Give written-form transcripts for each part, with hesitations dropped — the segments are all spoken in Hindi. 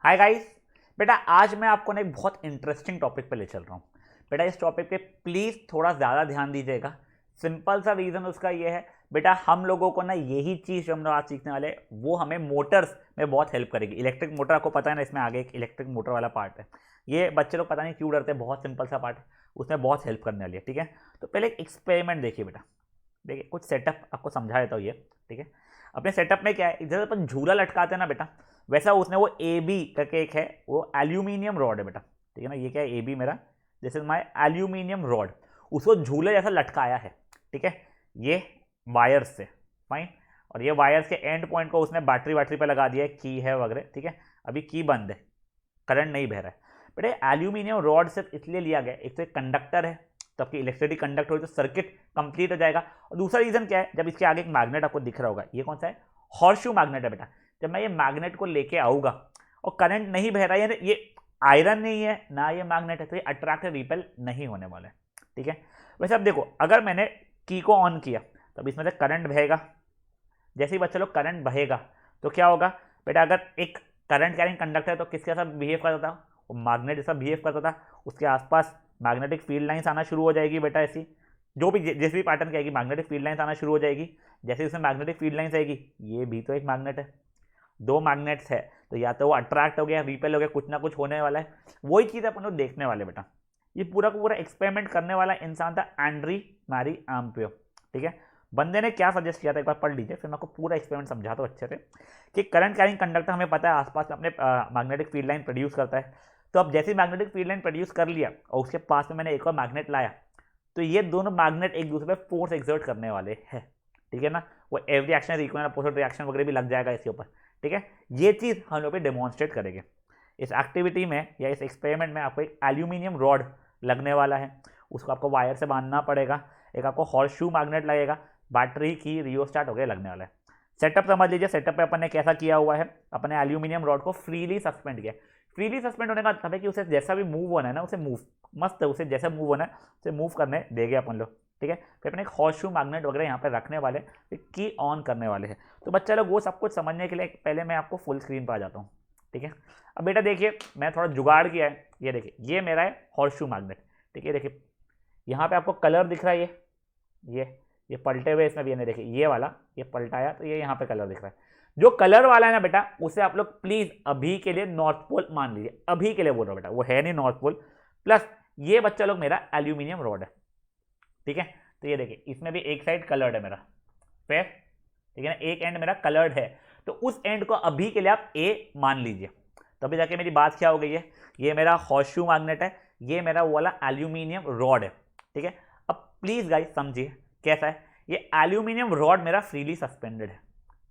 Hi guys. बेटा आज मैं आपको ना एक बहुत इंटरेस्टिंग टॉपिक पे ले चल रहा हूँ। बेटा इस टॉपिक पे प्लीज़ थोड़ा ज़्यादा ध्यान दीजिएगा। सिंपल सा रीज़न उसका ये है, बेटा हम लोगों को ना यही चीज़ जो हम लोग आज सीखने वाले हैं वो हमें मोटर्स में बहुत हेल्प करेगी। इलेक्ट्रिक मोटर आपको पता है ना, इसमें आगे एक इलेक्ट्रिक मोटर वाला पार्ट है। ये बच्चे लोग पता नहीं क्यों डरते हैं, बहुत सिंपल सा पार्ट है, उसमें बहुत हेल्प करने वाली है। ठीक है, तो पहले एक एक्सपेरिमेंट देखिए बेटा। देखिए कुछ सेटअप आपको समझा देता हूँ ये। ठीक है, अपने सेटअप में क्या है, जैसे अपन झूला लटकाते हैं ना बेटा, वैसा उसने वो ए बी करके एक है, वो एल्यूमिनियम रॉड है बेटा। ठीक है ना, ये क्या है, ए बी मेरा, this is my aluminium rod. उसको झूले जैसा लटकाया है। ठीक है, ये वायर्स से, फाइन। और ये वायर्स के एंड पॉइंट को उसने बैटरी वाटरी पे लगा दिया है, की है वगैरह। ठीक है, अभी की बंद है, करंट नहीं बह रहा है। बेटे एल्यूमिनियम रॉड सिर्फ इसलिए लिया गया, एक तो एक कंडक्टर है, तो आपकी इलेक्ट्रिसिटी कंडक्ट होगी तो सर्किट कंप्लीट हो जाएगा। और दूसरा रीजन क्या है, जब इसके आगे एक मैग्नेट आपको दिख रहा होगा, ये कौन सा है, हॉर्शू मैग्नेट है बेटा। जब मैं ये मैग्नेट को लेके आऊंगा और करंट नहीं बह रहा है, ये आयरन नहीं है ना ये मैग्नेट है, तो ये अट्रैक्ट रिपेल नहीं होने वाला है। ठीक है, वैसे अब देखो, अगर मैंने की को ऑन किया तो अब इसमें से करंट बहेगा। जैसे ही बच्चे लोग करंट बहेगा तो क्या होगा बेटा, अगर एक करंट कैरिंग कंडक्टर है तो किसके साथ बिहेव करता था, वो मैग्नेट जैसा बिहेव करता था। उसके आसपास मैग्नेटिक फील्ड लाइंस आना शुरू हो जाएगी बेटा, ऐसी जो भी जिस भी पैटर्न की आएगी मैग्नेटिक फील्ड लाइंस आना शुरू हो जाएगी। जैसे उसमें मैग्नेटिक फील्ड लाइंस आएगी, ये भी तो एक मैग्नेट है, दो मैग्नेट्स है, तो या तो वो अट्रैक्ट हो गया, रिपेल हो गया, कुछ ना कुछ होने वाला है। वही चीज़ अपन लोग देखने वाले बेटा। ये पूरा का पूरा एक्सपेरिमेंट करने वाला इंसान था एंड्री मैरी एम्पियर। ठीक है, बंदे ने क्या सजेस्ट किया था एक बार पढ़ लीजिए, फिर मैं आपको पूरा एक्सपेरिमेंट समझाता हूँ अच्छे से। कि करंट कैरिंग कंडक्टर हमें पता है आसपास में अपने मैग्नेटिक फील्ड लाइन प्रोड्यूस करता है। तो अब जैसे मैग्नेटिक फील्ड लाइन प्रोड्यूस कर लिया और उसके पास में मैंने एक और मैग्नेट लाया, तो ये दोनों मैग्नेट एक दूसरे पर फोर्स एक्सर्ट करने वाले हैं। ठीक है ना, वो every action equal opposite reaction वगैरह भी लग जाएगा इसके ऊपर। ठीक है, ये चीज़ हम लोग पे डेमोन्स्ट्रेट करेंगे इस एक्टिविटी में या इस एक्सपेरिमेंट में। आपको एक एल्यूमिनियम रॉड लगने वाला है, उसको आपको वायर से बांधना पड़ेगा। एक आपको हॉर्स शू मैग्नेट लगेगा, बैटरी की रियोस्टाट वगैरह लगने वाला है। सेटअप समझ लीजिए, सेटअप पे अपन ने कैसा किया हुआ है, अपने एल्यूमिनियम रॉड को फ्रीली सस्पेंड किया। फ्रीली सस्पेंड होने का मतलब है कि उसे जैसा भी मूव होना है ना, उसे मूव मस्त है, उसे जैसा मूव होना है उसे मूव करने देंगे अपन लोग। ठीक है, फिर अपने एक हॉर्स शू मैग्नेट वगैरह यहाँ पे रखने वाले, फिर की ऑन करने वाले हैं। तो बच्चा लोग वो सब कुछ समझने के लिए पहले मैं आपको फुल स्क्रीन पर आ जाता हूँ। ठीक है, अब बेटा देखिए मैं थोड़ा जुगाड़ किया है, ये देखिए ये मेरा है हॉर्स शू मैग्नेट। ठीक है, देखिए यहाँ पे आपको कलर दिख रहा है, ये पलटे हुए इसमें भी, नहीं देखिए ये वाला, ये पलटाया तो ये यहाँ पे कलर दिख रहा है। जो कलर वाला है ना बेटा, उसे आप लोग प्लीज अभी के लिए नॉर्थ पोल मान लीजिए, अभी के लिए बोल रहा हूँ बेटा, वो है नहीं नॉर्थ पोल। प्लस ये बच्चा लोग मेरा एल्यूमिनियम रॉड है। ठीक है, तो ये देखिए इसमें भी एक साइड कलर्ड है मेरा, फेयर। ठीक है ना, एक एंड मेरा कलर्ड है, तो उस एंड को अभी के लिए आप ए मान लीजिए। तो अभी जाके मेरी बात क्या हो गई है, ये मेरा हॉर्सशू मैग्नेट है, ये मेरा वो वाला एल्यूमिनियम रॉड है। ठीक है, अब प्लीज गाइस समझिए कैसा है, ये एल्यूमिनियम रॉड मेरा फ्रीली सस्पेंडेड है।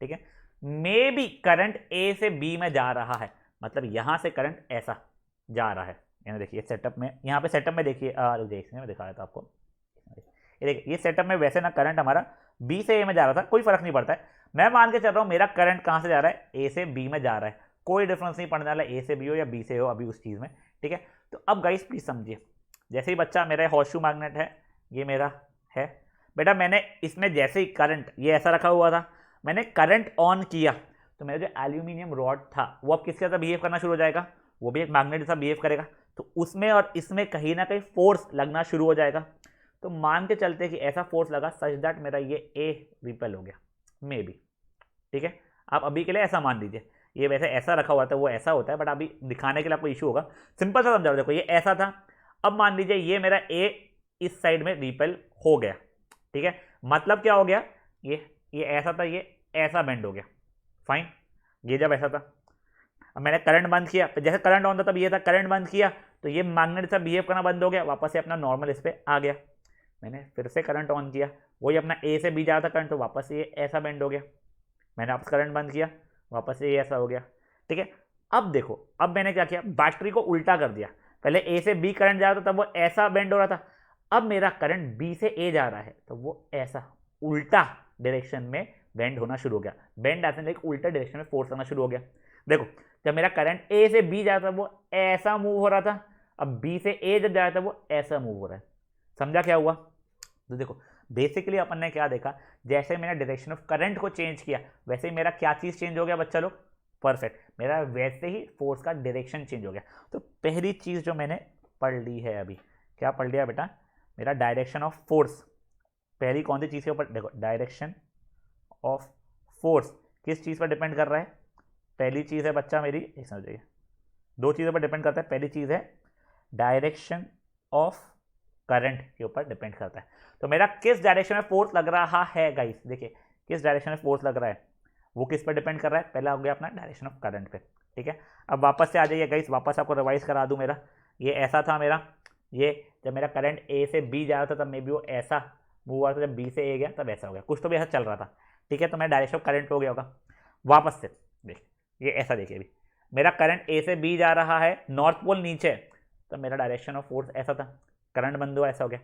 ठीक है, मे बी करंट ए से बी में जा रहा है, मतलब यहां से करंट ऐसा जा रहा है। यानी देखिए सेटअप में, यहाँ पे सेटअप में देखिए, देखिए मैं दिखा रहा था आपको, ये देखिए ये सेटअप में वैसे ना करंट हमारा बी से ए में जा रहा था, कोई फर्क नहीं पड़ता है। मैं मान के चल रहा हूँ मेरा करंट कहाँ से जा रहा है, ए से बी में जा रहा है, कोई डिफरेंस नहीं पड़ने वाला ए से बी हो या बी से हो अभी उस चीज़ में। ठीक है, तो अब गाइस प्लीज समझिए, जैसे ही बच्चा मेरा हॉर्सशू मैग्नेट है, ये मेरा है बेटा, मैंने इसमें जैसे ही करंट ये ऐसा रखा हुआ था, मैंने करंट ऑन किया तो मेरा जो एल्यूमिनियम रॉड था वो अब किसके साथ बिहेव करना शुरू हो जाएगा, वो भी एक मैग्नेट जैसा बिहेव करेगा। तो उसमें और इसमें कहीं ना कहीं फोर्स लगना शुरू हो जाएगा। तो मान के चलते कि ऐसा फोर्स लगा सच दैट मेरा ये ए रिपेल हो गया, मे बी। ठीक है, आप अभी के लिए ऐसा मान लीजिए, ये वैसे ऐसा रखा हुआ था वो ऐसा होता है, बट अभी दिखाने के लिए आपको इशू होगा, सिंपल सा समझाओ। देखो ये ऐसा था, अब मान लीजिए ये मेरा ए इस साइड में रिपेल हो गया। ठीक है, मतलब क्या हो गया, ये ऐसा था, ये ऐसा बेंड हो गया, फाइन। ये जब ऐसा था, अब मैंने करंट बंद किया, तो जैसे करंट ऑन था तब ये था, करंट बंद किया तो ये मैग्नेट से बिहेव करना बंद हो गया, वापस से अपना नॉर्मल इस पर आ गया। मैंने फिर से करंट ऑन किया, वही अपना ए से बी जा रहा था करंट, तो वापस ये ऐसा बेंड हो गया। मैंने वापस करंट बंद किया, वापस से ये ऐसा हो गया। ठीक है, अब देखो, अब मैंने क्या किया, बैटरी को उल्टा कर दिया। पहले ए से बी करंट जा रहा था तब वो ऐसा बेंड हो रहा था, अब मेरा करंट बी से ए जा रहा है तो वो ऐसा उल्टा डायरेक्शन में बेंड होना शुरू हो गया। बेंड ऐसे लाइक उल्टा डायरेक्शन में फोर्स करना शुरू हो गया। देखो जब मेरा करंट ए से बी जा रहा था वो ऐसा मूव हो रहा था, अब बी से ए जब जा रहा था वो ऐसा मूव हो रहा है। समझा क्या हुआ? तो देखो बेसिकली अपन ने क्या देखा, जैसे मैंने डायरेक्शन ऑफ करंट को चेंज किया वैसे ही मेरा क्या चीज चेंज हो गया बच्चा लोग, परफेक्ट, मेरा वैसे ही फोर्स का डायरेक्शन चेंज हो गया। तो पहली चीज़ जो मैंने पढ़ ली है अभी, क्या पढ़ लिया बेटा, मेरा डायरेक्शन ऑफ फोर्स। पहली कौन सी चीज़ के ऊपर, देखो डायरेक्शन ऑफ फोर्स किस चीज़ पर डिपेंड कर रहा है। पहली चीज़ है बच्चा मेरी, एक समझिए, दो चीज़ों पर डिपेंड करता है। पहली चीज़ है डायरेक्शन ऑफ करंट के ऊपर डिपेंड करता है। तो मेरा किस डायरेक्शन में फोर्स लग रहा है गाइस, देखिए किस डायरेक्शन में फोर्स लग रहा है वो किस पर डिपेंड कर रहा है, पहला हो गया अपना डायरेक्शन ऑफ करंट पे, ठीक है। अब वापस से आ जाइए गाइस, वापस आपको रिवाइज करा दूं। मेरा ये ऐसा था, मेरा ये जब मेरा करंट ए से बी जा रहा था तब मे बी वो ऐसा मूव हुआ था, जब बी से ए गया तब ऐसा हो गया, कुछ तो भी ऐसा चल रहा था, ठीक है। तो मेरा डायरेक्शन ऑफ करंट हो गया होगा। वापस से देखिए, ये ऐसा देखिए, अभी मेरा करंट ए से बी जा रहा है, नॉर्थ पोल नीचे, तो मेरा डायरेक्शन ऑफ फोर्स ऐसा था, करंट बंद हुआ, ऐसा हो गया।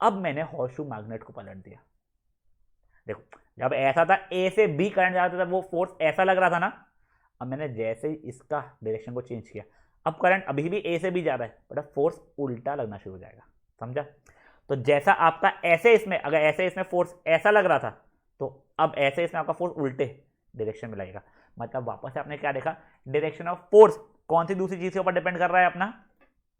अब मैंने हॉर्सशू मैग्नेट को पलट दिया, देखो जब ऐसा था ए से बी करंट जा रहा था, वो फोर्स ऐसा लग रहा था ना। अब मैंने जैसे ही इसका डायरेक्शन को चेंज किया, अब करंट अभी भी ए से बी जा रहा है, बट अब फोर्स उल्टा लगना शुरू हो जाएगा, समझा। तो जैसा आपका ऐसे इसमें, अगर ऐसे इसमें फोर्स ऐसा लग रहा था, तो अब ऐसे इसमें आपका फोर्स उल्टे डायरेक्शन में लगेगा। मतलब वापस से आपने क्या देखा, डायरेक्शन ऑफ फोर्स कौन सी दूसरी चीज के ऊपर डिपेंड कर रहा है अपना,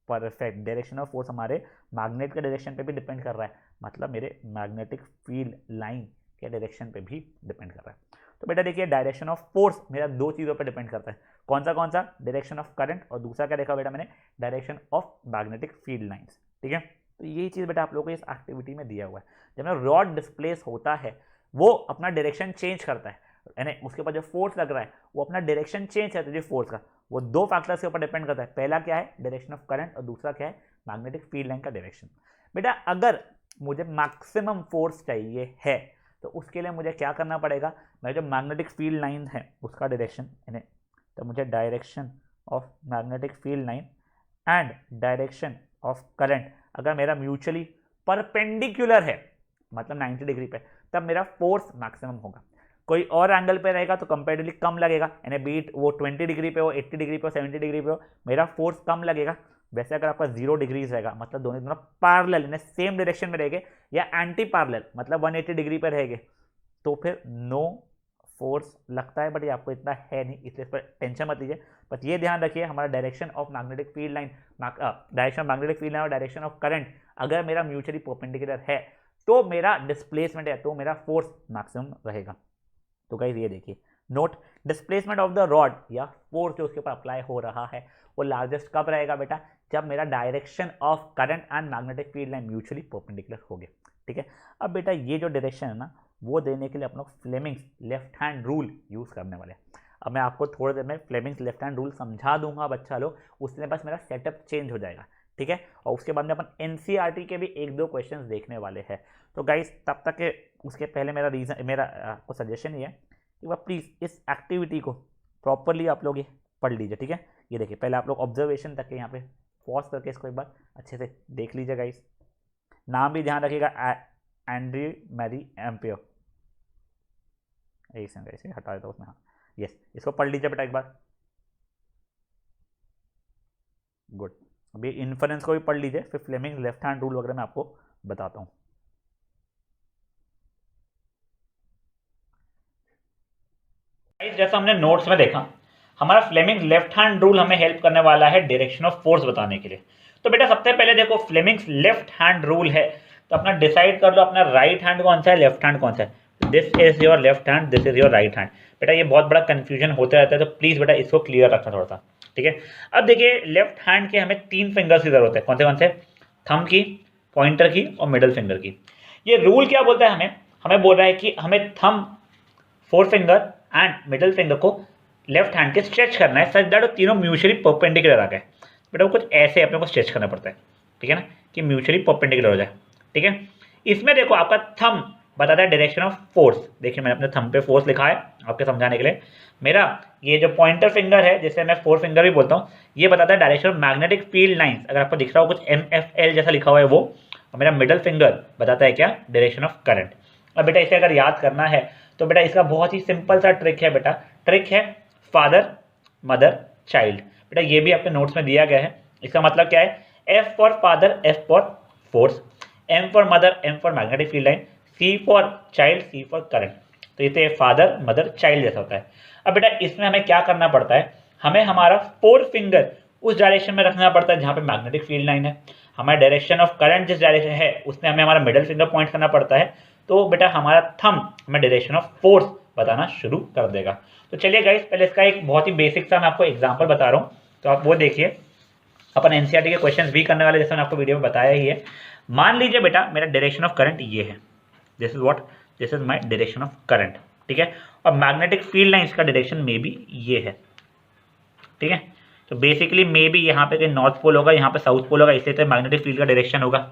परफेक्ट, डायरेक्शन ऑफ फोर्स हमारे मैग्नेट के डायरेक्शन पे भी डिपेंड कर रहा है, मतलब मेरे मैग्नेटिक फील्ड लाइन के डायरेक्शन पे भी डिपेंड कर रहा है। तो बेटा देखिए, डायरेक्शन ऑफ फोर्स मेरा दो चीज़ों पे डिपेंड करता है, कौन सा डायरेक्शन ऑफ करंट, और दूसरा क्या देखा बेटा मैंने, direction of magnetic field lines, ठीक है। तो यही चीज़ बेटा आप लोगों को इस एक्टिविटी में दिया हुआ है। जब मेरा रॉड डिस्प्लेस होता है वो अपना डायरेक्शन चेंज करता है, यानी उसके ऊपर जो फोर्स लग रहा है वो अपना डायरेक्शन चेंज करता है, जो फोर्स का वो दो फैक्टर्स के ऊपर डिपेंड करता है। पहला क्या है, डायरेक्शन ऑफ करंट, और दूसरा क्या है, मैग्नेटिक फील्ड लाइन का डायरेक्शन। बेटा अगर मुझे मैक्सिमम फोर्स चाहिए है तो उसके लिए मुझे क्या करना पड़ेगा, मैं जो मैग्नेटिक फील्ड लाइन है उसका डायरेक्शन, यानी तो मुझे direction of magnetic field line and direction of current अगर मेरा म्यूचुअली परपेंडिकुलर है, मतलब 90 डिग्री पे, तब मेरा फोर्स मैक्सिमम होगा। कोई और एंगल पे रहेगा तो कंपेरेटिवली कम लगेगा, यानी बीट वो 20 डिग्री पे हो, 80 डिग्री पे हो, 70 डिग्री पे हो, मेरा फोर्स कम लगेगा। वैसे अगर आपका 0 डिग्रीज रहेगा, मतलब दोनों दोनों पैरेलल यानी सेम डायरेक्शन में रहेंगे, या एंटी पैरेलल मतलब 180 डिग्री पर रहेंगे, तो फिर नो फोर्स लगता है। बट ये आपको इतना है नहीं, इसलिए इस पर टेंशन मत लीजिए। बस ये ध्यान रखिए, हमारा direction of magnetic field line, direction of magnetic field line और डायरेक्शन ऑफ करंट अगर मेरा म्यूचुअली परपेंडिकुलर है तो मेरा डिस्प्लेसमेंट है, तो मेरा फोर्स मैक्सिमम रहेगा। तो गाइस ये देखिए, note displacement of the rod या फोर्स जो उसके ऊपर अप्लाई हो रहा है वो लार्जेस्ट कब रहेगा बेटा, जब मेरा direction of current and magnetic field line mutually perpendicular हो गया, ठीक है। अब बेटा ये जो डायरेक्शन है ना, वो देने के लिए अपन लोग Fleming's left hand rule use करने वाले हैं। अब मैं आपको थोड़ी देर में फ्लेमिंग्स लेफ्ट हैंड रूल समझा दूंगा बच्चा लोग, उससे बस मेरा सेटअप चेंज हो जाएगा, ठीक है। और उसके बाद में अपन एनसीईआरटी के भी एक दो क्वेश्चंस देखने वाले हैं। तो गाइस तब तक के उसके पहले मेरा आपको सजेशन ये है कि वह प्लीज़ इस एक्टिविटी को प्रॉपरली आप लोग ये पढ़ लीजिए, ठीक है। ये देखिए, पहले आप लोग ऑब्जर्वेशन तक के यहाँ पे पॉज करके इसको एक बार अच्छे से देख लीजिए गाइस। नाम भी ध्यान रखिएगा, एंड्रयू मैरी एम्पियर, ऐसे हटा देता हूँ उसमें, हाँ यस, इसको पढ़ लीजिए बेटा एक बार, गुड। अभी इन्फरेंस को भी पढ़ लीजिए, फिर फ्लेमिंग लेफ्ट हैंड रूल वगैरह मैं आपको बताता हूँ। जैसा हमने नोट्स में देखा, हमारा फ्लेमिंग लेफ्ट हैंड रूल हमें हेल्प करने वाला है डायरेक्शन ऑफ फोर्स बताने के लिए। तो बेटा सबसे पहले देखो, फ्लेमिंग्स लेफ्ट हैंड रूल है, तो अपना डिसाइड कर लो अपना राइट हैंड कौन सा है, लेफ्ट हैंड कौन सा है। This is your left hand, this is your right hand. बेटा ये बहुत बड़ा कंफ्यूजन होता रहता है, तो प्लीज बेटा इसको क्लियर रखना थोड़ा सा, ठीक है। अब देखिए, लेफ्ट हैंड के हमें 3 फिंगर्स की जरूरत है, कौन से, थंब की, पॉइंटर की और मिडल फिंगर की। ये रूल क्या बोलता है, हमें बोल रहा है कि हमें thumb, 4 finger and middle finger को लेफ्ट हैंड के स्ट्रेच करना है, सच दैट वो तीनों म्यूचुअली परपेंडिकुलर आ गए। बेटा वो कुछ ऐसे अपने को स्ट्रेच करना पड़ता है, ठीक है ना, कि म्यूचुअली परपेंडिकुलर हो जाए, ठीक है। इसमें देखो आपका थंब बताता है डायरेक्शन ऑफ फोर्स, देखिए मैंने अपने थंब पे फोर्स लिखा है आपके समझाने के लिए। मेरा ये जो पॉइंटर फिंगर है, जिसे मैं 4 फिंगर भी बोलता हूँ, ये बताता है direction of magnetic field lines, अगर आपको दिख रहा हो कुछ MFL जैसा लिखा हुआ है वो। और मेरा मिडल फिंगर बताता है क्या, डायरेक्शन ऑफ करंट। अब बेटा इसे अगर याद करना है तो बेटा इसका बहुत ही सिंपल सा ट्रिक है, बेटा ट्रिक है फादर मदर चाइल्ड। बेटा ये भी आपके नोट्स में दिया गया है। इसका मतलब क्या है, F for father, F for force, M for mother, M for magnetic field line, C for child, C for current. तो ये फादर मदर चाइल्ड जैसा होता है। अब बेटा इसमें हमें क्या करना पड़ता है, हमें हमारा 4 फिंगर उस डायरेक्शन में रखना पड़ता है जहाँ पे मैग्नेटिक फील्ड लाइन है। हमारा डायरेक्शन ऑफ करंट जिस डायरेक्शन है उसमें हमें हमारा मिडिल फिंगर पॉइंट करना पड़ता है। तो बेटा हमारा थंब हमें डायरेक्शन ऑफ फोर्स बताना शुरू कर देगा। तो चलिए गाइस पहले इसका एक बहुत ही बेसिक सा मैं आपको एग्जाम्पल बता रहा हूँ, तो आप वो देखिए। अपन एनसीईआरटी के क्वेश्चंस भी करने वाले जैसे मैंने आपको वीडियो में बताया ही है। मान लीजिए बेटा मेरा डायरेक्शन ऑफ करंट ये है, this is what, this is my direction of current, ठीक है। और मैग्नेटिक फील्ड लाइंस का डायरेक्शन में भी ये है, ठीक है। तो बेसिकली मे बी यहाँ पे कहीं नॉर्थ पोल होगा, यहाँ पे साउथ पोल होगा, इसलिए तो मैग्नेटिक फील्ड का डायरेक्शन होगा,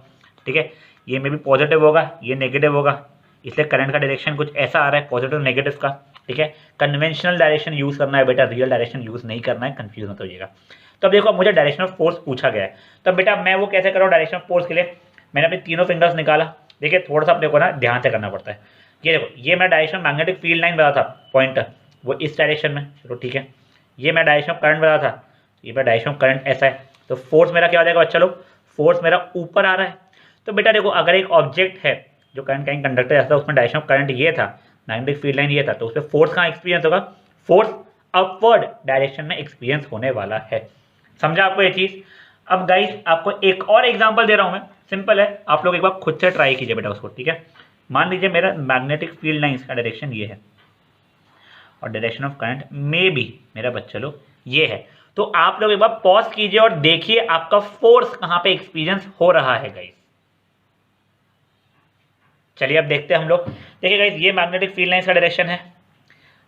ठीक है। ये मे बी पॉजिटिव होगा, ये नेगेटिव होगा, इसलिए करंट का डायरेक्शन कुछ ऐसा आ रहा है पॉजिटिव नेगेटिव का, ठीक है। कन्वेंशनल डायरेक्शन यूज करना है बेटा, रियल डायरेक्शन यूज नहीं करना है, कंफ्यूज मत होइएगा। तो अब देखो मुझे डायरेक्शन ऑफ फोर्स पूछा गया है, तो बेटा मैं वो कैसे कर रहा हूँ डायरेक्शन ऑफ फोर्स के लिए, मैंने अपने तीनों फिंगर्स निकाला। देखिए थोड़ा सा अपने को ना ध्यान से करना पड़ता है। ये देखो ये मेरा डायरेक्शन मैग्नेटिक फील्ड लाइन बता था पॉइंटर, वो इस डायरेक्शन में, चलो ठीक है। ये मेरा डायरेक्शन ऑफ करंट बता था, ये मेरा डायरेक्शन ऑफ करंट ऐसा है। तो फोर्स मेरा क्या हो जाएगा बच्चा लोग, फोर्स मेरा ऊपर आ रहा है। तो बेटा देखो अगर एक ऑब्जेक्ट है जो करंट कहीं कंडक्टर ऐसा, उसमें डायरेक्शन ऑफ करंट ये था, मैग्नेटिक फील्ड लाइन ये था, तो उसमें फोर्स कहाँ एक्सपीरियंस होगा, फोर्स अपवर्ड डायरेक्शन में एक्सपीरियंस होने वाला है। समझा आपको ये चीज। अब गाइस आपको एक और एग्जांपल दे रहा हूं मैं, सिंपल है, आप लोग एक बार खुद से ट्राई कीजिए बेटा उसको, ठीक है। मान लीजिए मेरा मैग्नेटिक फील्ड लाइंस का डायरेक्शन ये है और direction of current may be मेरा बच्चा लोग ये है। तो आप लोग एक बार पॉज कीजिए और देखिए आपका फोर्स कहां पे एक्सपीरियंस हो रहा है गाइस। चलिए अब देखते हैं हम लोग। देखिए गाइस ये मैग्नेटिक फील्ड लाइंस का डायरेक्शन है,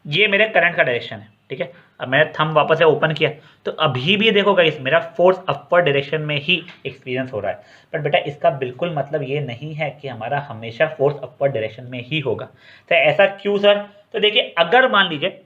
ये मेरे करंट का डायरेक्शन है, ठीक है। अब मैंने थंब वापस से ओपन किया तो अभी भी देखो गाइस मेरा फोर्स अपर डायरेक्शन में ही एक्सपीरियंस हो रहा है। बट बेटा इसका बिल्कुल मतलब ये नहीं है कि हमारा हमेशा फोर्स अपर डायरेक्शन में ही होगा। तो ऐसा क्यों सर, तो देखिए अगर मान लीजिए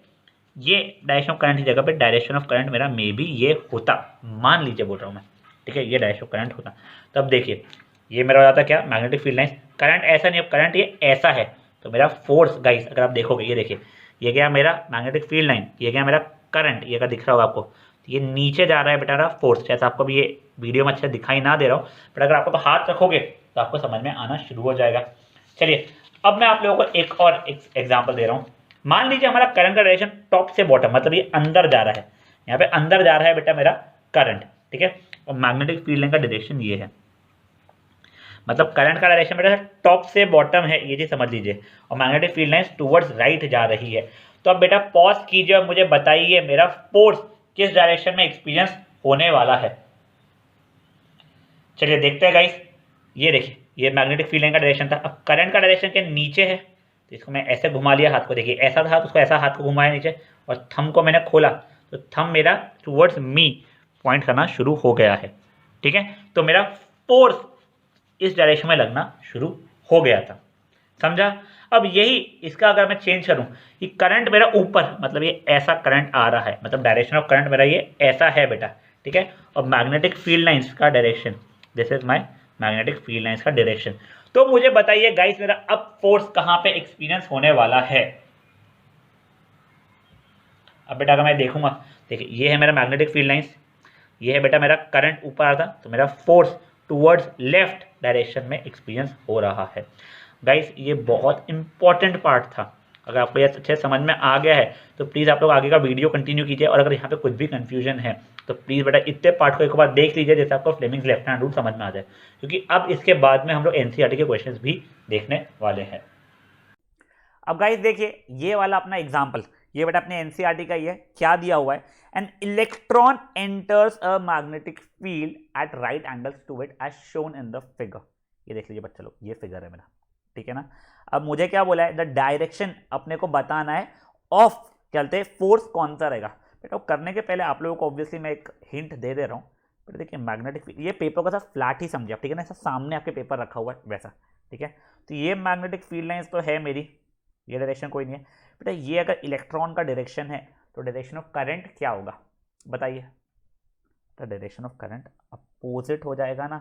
ये डायरेक्शन ऑफ करंट की जगह पे डायरेक्शन ऑफ करंट मेरा मे बी ये होता, मान लीजिए बोल रहा हूँ मैं, ठीक है, ये डायरेक्शन ऑफ करंट होता, तब देखिए ये मेरा हो जाता क्या, मैग्नेटिक फील्ड लाइन, करंट ऐसा नहीं, अब करंट ये ऐसा है, तो मेरा फोर्स गाइस अगर आप देखोगे ये देखिए ये गया मेरा मैग्नेटिक फील्ड लाइन, ये गया मेरा करंट, ये का दिख रहा होगा आपको, तो ये नीचे जा रहा है बेटा फोर्स, जैसा आपको भी ये वीडियो में अच्छा दिखाई ना दे रहा हूँ, बट अगर आपको तो हाथ रखोगे तो आपको समझ में आना शुरू हो जाएगा। चलिए अब मैं आप लोगों को एक और एग्जाम्पल दे रहा हूँ। मान लीजिए हमारा करंट का डायरेक्शन टॉप से बॉटम, मतलब ये अंदर जा रहा है, यहाँ पे अंदर जा रहा है बेटा मेरा करंट, ठीक है, और मैग्नेटिक फील्ड लाइन का डायरेक्शन ये है, मतलब करंट का डायरेक्शन बेटा टॉप से बॉटम है, ये चीज समझ लीजिए, और magnetic field line towards right जा रही है। तो अब बेटा पॉज कीजिए और मुझे बताइए मेरा फोर्स किस डायरेक्शन में एक्सपीरियंस होने वाला है। चलिए देखते हैं गाइस, ये देखिए ये मैग्नेटिक फील्ड लाइन का डायरेक्शन था, अब करंट का डायरेक्शन के नीचे है, तो इसको मैं ऐसे घुमा लिया हाथ को, देखिए ऐसा था तो उसको ऐसा हाथ को घुमाया नीचे, और थंब को मैंने खोला तो थंब मेरा टुवर्ड्स मी पॉइंट करना शुरू हो गया है, ठीक है। तो मेरा फोर्स इस डायरेक्शन में लगना शुरू हो गया था, समझा। अब यही इसका अगर मैं चेंज करूं कि करंट मेरा ऊपर, मतलब ये ऐसा करंट आ रहा है, मतलब डायरेक्शन ऑफ करंट मेरा ये ऐसा है बेटा, ठीक है, और मैग्नेटिक फील्ड लाइंस का direction, this is my magnetic field lines का डायरेक्शन। तो मुझे बताइए गाइस मेरा अब फोर्स कहां पे एक्सपीरियंस होने वाला है। अब बेटा अगर मैं देखूंगा, देखिए ये है मेरा मैग्नेटिक फील्ड लाइंस, ये है बेटा मेरा करंट ऊपर आ था, तो मेरा फोर्स टुवर्ड्स लेफ्ट डायरेक्शन में एक्सपीरियंस हो रहा है। गाइस ये बहुत इंपॉर्टेंट पार्ट था, अगर आपको ये अच्छे समझ में आ गया है तो प्लीज़ आप लोग आगे का वीडियो कंटिन्यू कीजिए, और अगर यहाँ पे कुछ भी कंफ्यूजन है तो प्लीज़ बेटा इतने पार्ट को एक बार देख लीजिए जैसे आपको फ्लेमिंग्स लेफ्ट हैंड रूल समझ में आ जाए, क्योंकि अब इसके बाद में हम लोग एनसीईआरटी के क्वेश्चंस भी देखने वाले हैं। अब गाइस देखिए ये वाला अपना एग्जाम्पल, ये बेटा अपने एनसीईआरटी का ही है, क्या दिया हुआ है, an electron enters a magnetic field at right angles to it as shown in the figure. ये देख लीजिए बच्चा लोग, ये फिगर है मेरा, ठीक है ना। अब मुझे क्या बोला है, द डायरेक्शन अपने को बताना है ऑफ, चलते फोर्स कौन सा रहेगा। बेटा करने के पहले आप लोगों को ऑब्वियसली मैं एक हिंट दे रहा हूँ, बेटा देखिए मैग्नेटिक फील्ड, ये पेपर का सा फ्लैट ही समझे आप, ठीक है ना, ऐसा सामने आपके पेपर रखा हुआ है वैसा, ठीक है। तो ये मैग्नेटिक फील्ड लाइंस तो है मेरी, ये डायरेक्शन कोई नहीं है बेटा। ये अगर इलेक्ट्रॉन का डायरेक्शन है तो डायरेक्शन ऑफ करंट क्या होगा बताइए, तो डायरेक्शन ऑफ करंट अपोजिट हो जाएगा ना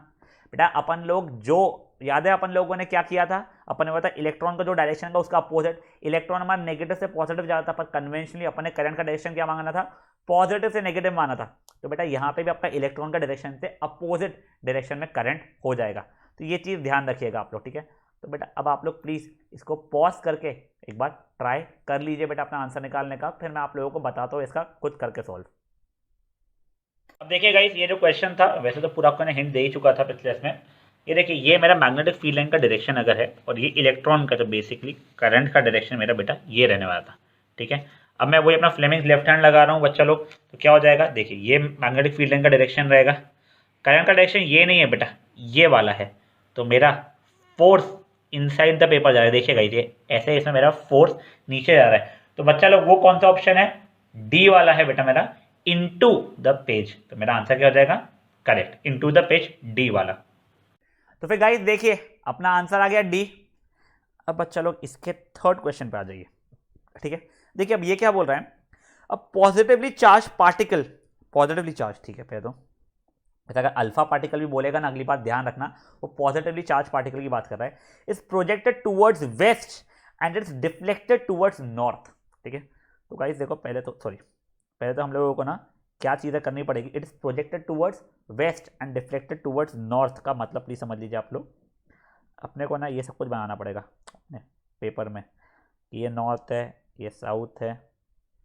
बेटा। अपन लोग जो याद है अपन लोगों ने क्या किया था, अपन ने बताया इलेक्ट्रॉन का जो डायरेक्शन था उसका अपोजिट, इलेक्ट्रॉन हमारा नेगेटिव से पॉजिटिव जा रहा था, पर कन्वेंशनली अपन ने करंट का डायरेक्शन क्या मांगना था, पॉजिटिव से नेगेटिव माना था। तो बेटा यहाँ पे भी आपका इलेक्ट्रॉन का डायरेक्शन से अपोजिट डायरेक्शन में करंट हो जाएगा, तो ये चीज ध्यान रखिएगा आप लोग, ठीक है। तो बेटा अब आप लोग प्लीज़ इसको पॉज करके एक बार ट्राई कर लीजिए बेटा अपना आंसर निकालने का, फिर मैं आप लोगों को बताता हूँ इसका खुद करके सॉल्व। अब देखिए गाइस, ये जो क्वेश्चन था वैसे तो पूरा आपको हिंट दे ही चुका था पिछले इसमें। ये देखिए, ये मेरा मैग्नेटिक फील्ड लाइन का डायरेक्शन अगर है और ये इलेक्ट्रॉन का जो बेसिकली करंट का डायरेक्शन मेरा बेटा ये रहने वाला था, ठीक है। अब मैं वही अपना फ्लेमिंग लेफ्ट हैंड लगा रहा हूँ बच्चा लोग, तो क्या हो जाएगा, देखिए ये मैग्नेटिक फील्ड लाइन का डायरेक्शन रहेगा, करंट का डायरेक्शन ये नहीं है बेटा, ये वाला है, तो मेरा फोर्स इनसाइड द पेपर जा रहा है। देखिएगा ये ऐसे इसमें मेरा फोर्स नीचे जा रहा है, तो बच्चा लोग वो कौन सा ऑप्शन है, डी वाला है बेटा मेरा, इनटू द पेज। तो मेरा आंसर क्या हो जाएगा, correct, into the page, D वाला। तो फिर गाइस देखिए अपना आंसर आ गया डी। अब बच्चा लोग इसके थर्ड क्वेश्चन पे आ जाइए, ठीक है। देखिए अब ये क्या बोल रहा है, अब positively charge particle, positively charge, ठीक है, पहले तो अगर अल्फा पार्टिकल भी बोलेगा ना, अगली बात ध्यान रखना, वो पॉजिटिवली चार्ज पार्टिकल की बात कर रहा है, is projected towards waste and it's deflected towards north, ठीक है। तो गाइस देखो पहले तो हम लोगों को ना क्या चीज़ें करनी पड़ेगी, it is projected towards waste and deflected towards north का मतलब प्लीज समझ लीजिए आप लोग। अपने को ना ये सब कुछ बनाना पड़ेगा अपने पेपर में, ये नॉर्थ है, ये साउथ है,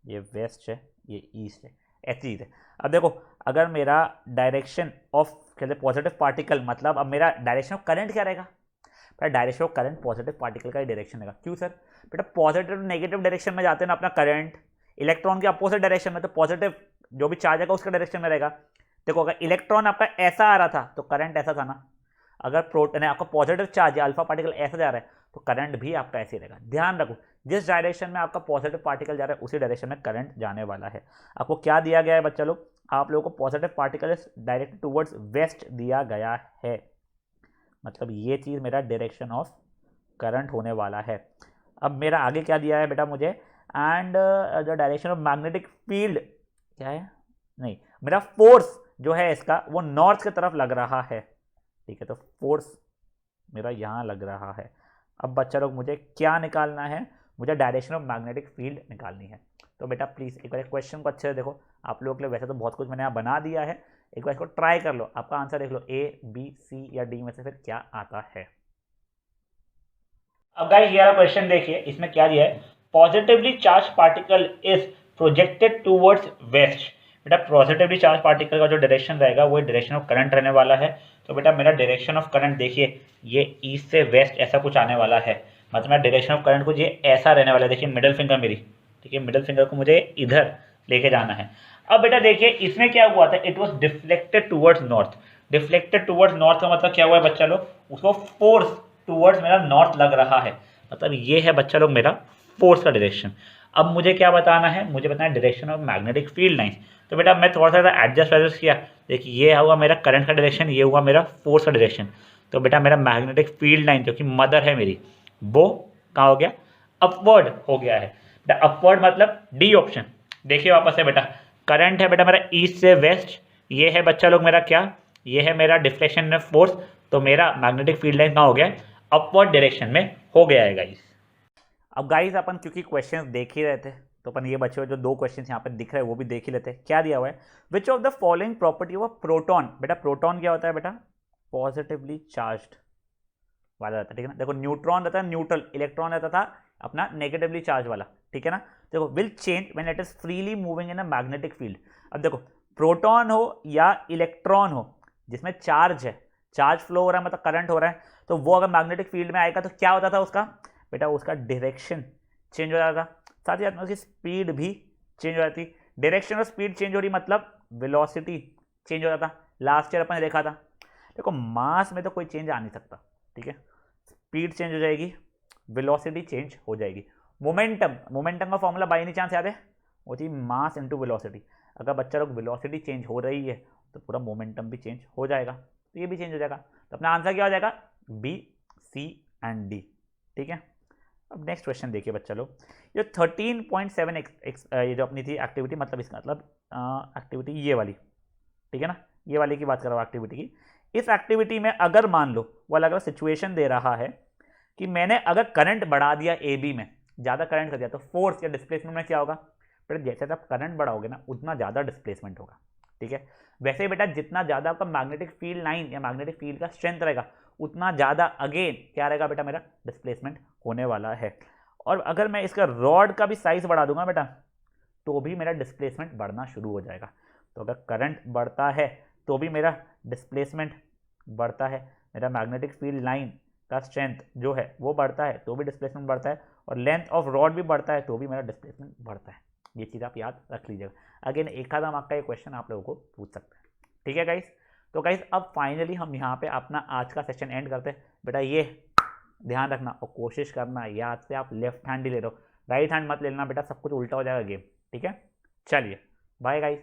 ये वेस्ट है, ये ईस्ट है, ऐसी चीज़ है। अब देखो अगर मेरा डायरेक्शन ऑफ कहते पॉजिटिव पार्टिकल, मतलब अब मेरा डायरेक्शन ऑफ करंट क्या रहेगा, बेटा direction of current positive particle का ही डायरेक्शन रहेगा। क्यों सर, बेटा पॉजिटिव नेगेटिव डायरेक्शन में जाते हैं ना अपना करंट, इलेक्ट्रॉन के अपोजिट डायरेक्शन में, तो पॉजिटिव जो भी चार्ज आएगा उसका डायरेक्शन में रहेगा। देखो अगर इलेक्ट्रॉन आपका ऐसा आ रहा था तो करंट ऐसा था ना, अगर प्रोटॉन आपका पॉजिटिव चार्ज या अल्फा पार्टिकल ऐसा जा रहा है तो करंट भी आपका ऐसे ही रहेगा। ध्यान रखो जिस डायरेक्शन में आपका पॉजिटिव पार्टिकल जा रहा है उसी डायरेक्शन में करंट जाने वाला है। आपको क्या दिया गया है बच्चा लोग, आप लोगों को positive particle direct towards waste दिया गया है, मतलब ये चीज़ मेरा डायरेक्शन ऑफ करंट होने वाला है। अब मेरा आगे क्या दिया है बेटा मुझे, and the direction of magnetic field क्या है, नहीं मेरा फोर्स जो है इसका वो नॉर्थ की तरफ लग रहा है, ठीक है। तो फोर्स मेरा यहाँ लग रहा है। अब बच्चा लोग मुझे क्या निकालना है, मुझे डायरेक्शन ऑफ मैग्नेटिक फील्ड निकालनी है। तो बेटा प्लीज़ एक बार क्वेश्चन को अच्छे से देखो, आप लोगों के लिए वैसे तो बहुत कुछ मैंने यहाँ बना दिया है, एक बार इसको ट्राई कर लो, आपका आंसर देख लो ए बी सी या डी में से फिर क्या आता है। अब गाइस ये वाला क्वेश्चन देखिए, इसमें क्या दिया है, positively charge particle is projected towards waste. बेटा पॉजिटिवली चार्ज पार्टिकल का जो डायरेक्शन रहेगा वो डायरेक्शन ऑफ करंट रहने वाला है। तो बेटा मेरा डायरेक्शन ऑफ करंट देखिए ये ईस्ट से वेस्ट ऐसा कुछ आने वाला है, मतलब मेरा डायरेक्शन ऑफ करंट कुछ ये ऐसा रहने वाला है। देखिए मिडिल फिंगर मेरी, ठीक है, मिडिल फिंगर को मुझे इधर लेके जाना है। अब बेटा देखिए इसमें क्या हुआ था, it was deflected towards north. Deflected towards north का मतलब क्या हुआ है बच्चा लोग, उसको फोर्स टुवर्ड्स मेरा नॉर्थ लग रहा है, मतलब ये है बच्चा लोग मेरा फोर्स का डायरेक्शन। अब मुझे क्या बताना है, मुझे बताना है direction of magnetic field lines. तो बेटा मैं थोड़ा सा एडजस्ट किया, देखिए ये हुआ मेरा करंट का डायरेक्शन, ये हुआ मेरा फोर्स का डायरेक्शन। तो बेटा मेरा मैग्नेटिक फील्ड लाइन जो कि मदर है मेरी, वो कहाँ हो गया, अपवर्ड हो गया है। बेटा अपवर्ड मतलब डी ऑप्शन। देखिए वापस से बेटा, करंट है बेटा मेरा ईस्ट से वेस्ट, ये है बच्चा लोग मेरा क्या, ये है मेरा डिफ्लेक्शन ऑफ फोर्स, तो मेरा मैग्नेटिक फील्ड लाइन कहाँ हो गया, अपवर्ड डायरेक्शन में हो गया है गाइस। अब गाइस अपन क्योंकि क्वेश्चंस देख ही रहे थे तो अपन ये बचे हुए जो दो क्वेश्चंस यहाँ पे दिख रहे हैं वो भी देख ही लेते हैं। क्या दिया हुआ है, which of the following property of proton. बेटा प्रोटॉन क्या होता है बेटा, पॉजिटिवली चार्ज्ड वाला रहता है, ठीक है ना। देखो न्यूट्रॉन रहता है न्यूट्रल, इलेक्ट्रॉन रहता था अपना नेगेटिवली चार्ज वाला, ठीक है ना। देखो will change when it is freely moving in a magnetic field. अब देखो प्रोटॉन हो या इलेक्ट्रॉन हो जिसमें चार्ज है, चार्ज फ्लो हो रहा है मतलब करंट हो रहा है, तो वो अगर मैग्नेटिक फील्ड में आएगा तो क्या होता था उसका, बेटा उसका डायरेक्शन चेंज हो जाता था, साथ ही साथ में उसकी स्पीड भी चेंज हो जाती। डायरेक्शन और स्पीड चेंज हो रही मतलब वेलोसिटी चेंज हो जाता। लास्ट ईयर अपन ने देखा था, देखो मास में तो कोई चेंज आ नहीं सकता, ठीक है, स्पीड चेंज हो जाएगी, वेलोसिटी चेंज हो जाएगी। मोमेंटम का फॉर्मूला बाय एनी चांस याद है, वो थी मास इनटू वेलोसिटी। अगर बच्चा लोग वेलोसिटी चेंज हो रही है तो पूरा मोमेंटम भी चेंज हो जाएगा, तो ये भी चेंज हो जाएगा। तो अपना आंसर क्या हो जाएगा, बी सी एंड डी, ठीक है। अब नेक्स्ट क्वेश्चन देखिए बच्चा लोग, ये 13.7 ये जो अपनी थी एक्टिविटी, मतलब इसका मतलब एक्टिविटी ये वाली, ठीक है ना, ये वाली की बात कर रहा हूँ एक्टिविटी की। इस एक्टिविटी में अगर मान लो वो अलग अलग सिचुएशन दे रहा है कि मैंने अगर करंट बढ़ा दिया ए बी में, ज़्यादा करंट कर दिया, तो फोर्स या डिस्प्लेसमेंट में क्या होगा, बेटा जैसे आप करंट बढ़ाओगे ना उतना ज़्यादा डिस्प्लेसमेंट होगा, ठीक है। वैसे ही बेटा जितना ज़्यादा आपका मैग्नेटिक फील्ड लाइन या मैग्नेटिक फील्ड का स्ट्रेंथ रहेगा उतना ज़्यादा अगेन क्या रहेगा बेटा, मेरा डिस्प्लेसमेंट होने वाला है। और अगर मैं इसका रॉड का भी साइज बढ़ा दूंगा बेटा, तो भी मेरा डिस्प्लेसमेंट बढ़ना शुरू हो जाएगा। तो अगर करंट बढ़ता है तो भी मेरा डिस्प्लेसमेंट बढ़ता है, मेरा मैग्नेटिक फील्ड लाइन का स्ट्रेंथ जो है वो बढ़ता है तो भी डिस्प्लेसमेंट बढ़ता है, और लेंथ ऑफ रॉड भी बढ़ता है तो भी मेरा डिस्प्लेसमेंट बढ़ता है। ये चीज़ आप याद रख लीजिएगा। अगेन एक आधा मार्क का ये क्वेश्चन आप लोगों को पूछ सकता है। ठीक है गाइस, तो गाइस अब फाइनली हम यहाँ पे अपना आज का सेशन एंड करते हैं। बेटा ये ध्यान रखना और कोशिश करना याद से आप लेफ्ट हैंड ही ले रहे हो, राइट हैंड मत लेना बेटा, सब कुछ उल्टा हो जाएगा गेम। ठीक है, चलिए बाय गाइस।